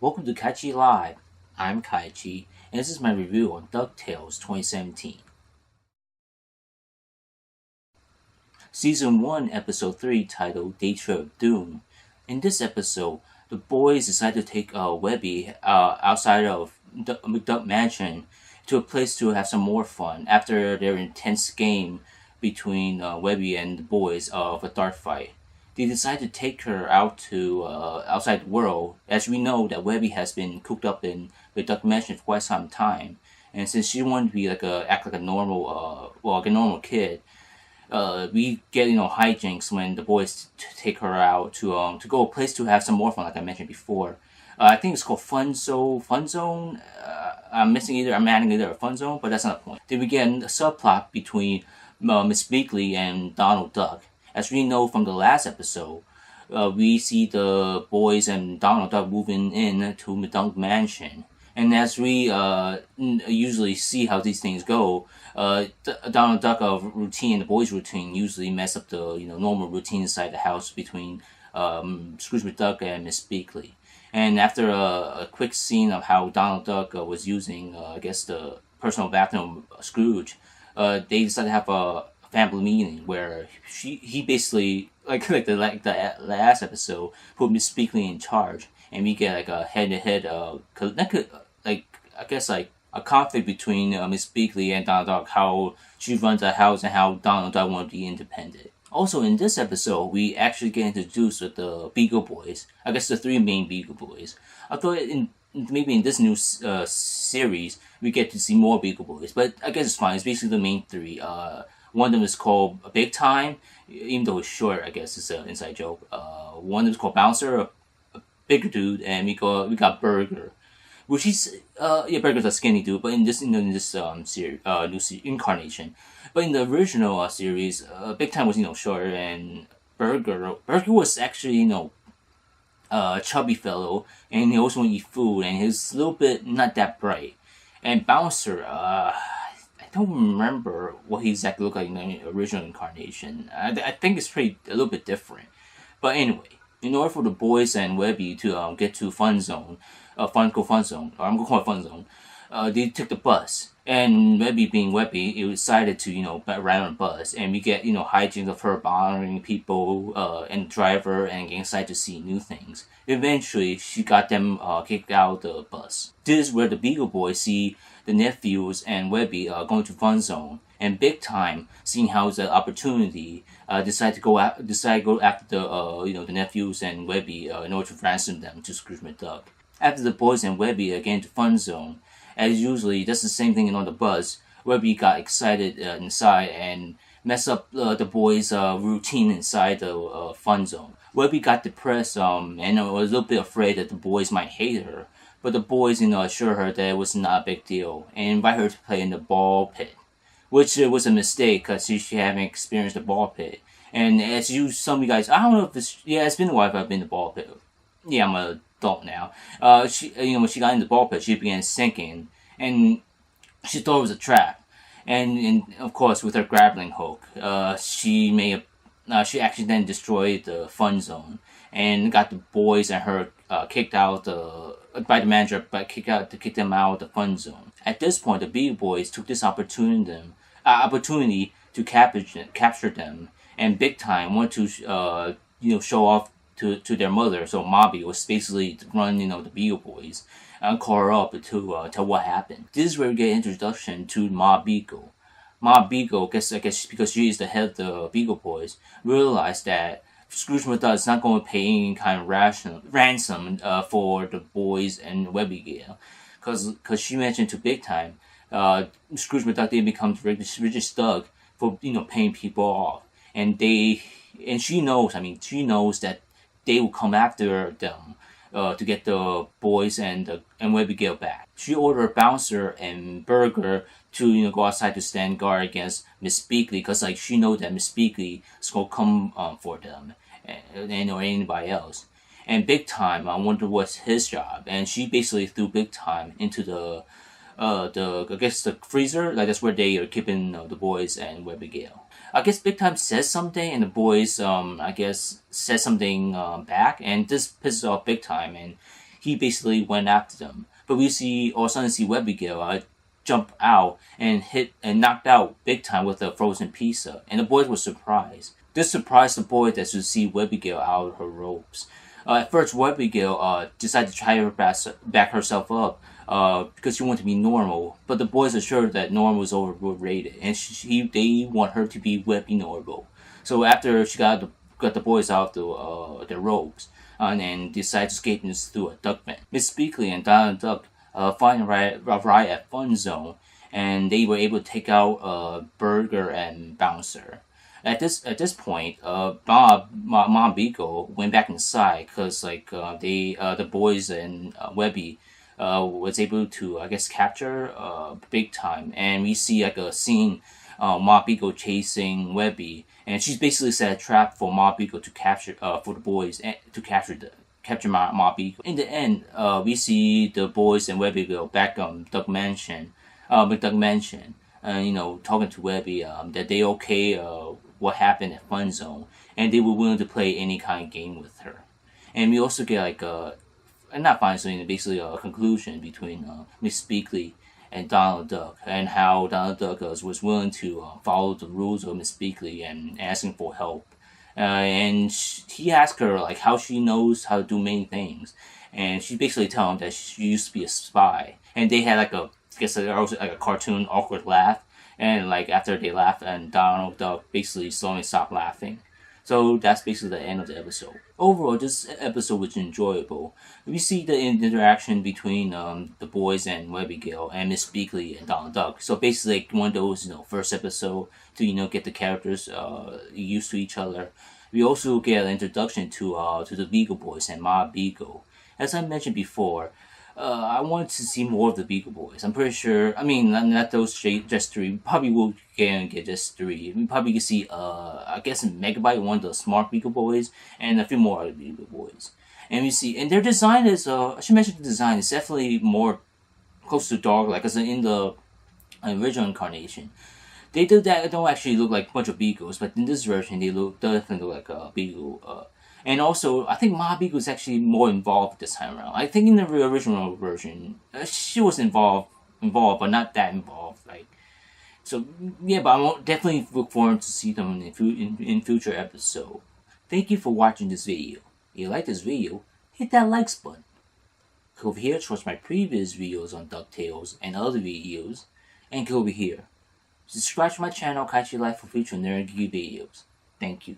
Welcome to KaiChi Live. I'm KaiChi, and this is my review on DuckTales 2017. Season 1, Episode 3, titled Daytrip of Doom. In this episode, the boys decide to take Webby outside of McDuck Mansion to a place to have some more fun after their intense game between Webby and the boys of a dart fight. They decide to take her out to outside the world, as we know that Webby has been cooped up in the Duck Mansion for quite some time, and since she wanted to be act like a normal, like a normal kid, we get hijinks when the boys take her out to go a place to have some more fun, like I mentioned before. I think it's called Fun Zone. I'm adding either a Fun Zone, but that's not the point. Then we get a subplot between Miss Beakley and Donald Duck. As we know from the last episode, we see the boys and Donald Duck moving in to McDuck Mansion. And as we usually see how these things go, Donald Duck routine and the boys' routine usually mess up the normal routine inside the house between Scrooge McDuck and Miss Beakley. And after a quick scene of how Donald Duck was using, the personal bathroom of Scrooge, they decided to have a family meeting where he basically like the last episode put Miss Beakley in charge, and we get a head-to-head a conflict between Miss Beakley and Donald Duck, how she runs the house and how Donald Duck wants to be independent. Also, in this episode, we actually get introduced with the Beagle Boys. I guess the three main Beagle Boys. I thought maybe in this new series we get to see more Beagle Boys, but I guess it's fine. It's basically the main three. One of them is called Big Time, even though it's short. I guess it's an inside joke. One of them is called Bouncer, a bigger dude, and we got Burger, which is Burger's a skinny dude, but in this series, new incarnation. But in the original series, Big Time was shorter, and Burger was actually a chubby fellow, and he also wanted to eat food, and he was a little bit not that bright. And Bouncer, I don't remember what he exactly looked like in the original incarnation. I think it's a little bit different. But anyway, in order for the boys and Webby to get to Fun Zone, or I'm gonna call it Fun Zone, they took the bus. And Webby, being Webby, it decided to ride on the bus, and we get hijinks of her bothering people and the driver and getting excited to see new things. Eventually, she got them kicked out of the bus. This is where the Beagle Boys see the nephews and Webby going to Fun Zone, and Big Time, seeing how it's an opportunity, decide to go after the nephews and Webby in order to ransom them to Scrooge McDuck. After the boys and Webby get into Fun Zone, as usually, that's the same thing on the bus. Webby got excited inside and messed up the boys' routine inside the Fun Zone. Webby got depressed and was a little bit afraid that the boys might hate her. But the boys, assure her that it was not a big deal and invite her to play in the ball pit, which was a mistake because she hadn't experienced the ball pit. And some of you guys, I don't know if it's been a while if I've been in the ball pit. Yeah, I'm an adult now. When she got in the ball pit, she began sinking, and she thought it was a trap. And of course, with her grappling hook, she actually then destroyed the Fun Zone and got the boys and her kicked out by the manager, but kick them out of the Fun Zone. At this point, the Beagle Boys took this opportunity to capture them, and Big Time wanted to show off to their mother. So Mobby was basically to run the Beagle Boys and call her up to tell what happened. This is where we get introduction to Ma Beagle. Ma Beagle, I guess because she is the head of the Beagle Boys, realized that Scrooge McDuck is not going to pay any kind of ransom for the boys and Webby, because she mentioned to Big Time, Scrooge McDuck didn't become the richest thug for paying people off, and she knows that they will come after them to get the boys and Webby back. She ordered Bouncer and Burger to go outside to stand guard against Miss Beakley, because she knows that Miss Beakley is going to come for them or anybody else. And Big Time, I wonder what's his job, and she basically threw Big Time into the freezer. That's where they are keeping the boys and Webby Gale. I guess Big Time says something, and the boys says something back, and this pisses off Big Time, and he basically went after them. But we see, all of a sudden, see Webby jump out and hit and knocked out big time with a frozen pizza, and the boys were surprised. This surprised the boys as to see Webby out of her ropes. At first, Webby decided to try to back herself up because she wanted to be normal, but the boys assured that normal is overrated, and they want her to be Webby normal. So after she got the boys out of their ropes, and decided to escape through a duck vent, Miss Speakley and Donald Duck find a ride at Fun Zone, and they were able to take out Burger and Bouncer. At this point, Mom Beagle went back inside because the boys and Webby was able to, I guess, capture big time, and we see like a scene, Mom Beagle chasing Webby, and she's basically set a trap for Mom Beagle to capture for the boys and to capture Mom Beagle. In the end, we see the boys and Webby go back on McDuck Mansion, talking to Webby that they okay what happened at Fun Zone, and they were willing to play any kind of game with her. And we also get like not Fun Zone, basically a conclusion between Miss Speakley and Donald Duck, and how Donald Duck was willing to follow the rules of Miss Speakley and asking for help. And he asked her like how she knows how to do many things, and she basically told him that she used to be a spy. And they had like a cartoon awkward laugh, and like after they laughed, and Donald Duck basically slowly stopped laughing. So that's basically the end of the episode. Overall, this episode was enjoyable. We see the interaction between the boys and Webby and Miss Speakley and Donald Duck. So basically, like one of those first episode to get the characters used to each other. We also get an introduction to the Beagle Boys and Ma Beagle. As I mentioned before, I wanted to see more of the Beagle Boys. I'm pretty sure, not those just three. We probably will get just three. We probably can see, I guess, Megabyte, one of the smart Beagle Boys, and a few more other Beagle Boys. And we see, and their design is, I should mention the design is definitely more close to dog, like as in the original incarnation. They don't actually look like a bunch of beagles, but in this version, they definitely look like a beagle. And also, I think Ma Beagle was actually more involved this time around. I think in the original version, she was involved, but not that involved. So yeah, but I definitely look forward to see them in future episodes. Thank you for watching this video. If you like this video, hit that likes button. Go over here to watch my previous videos on DuckTales and other videos, and go over here. Subscribe to my channel, KaiChi Life, for future nerd geek videos. Thank you.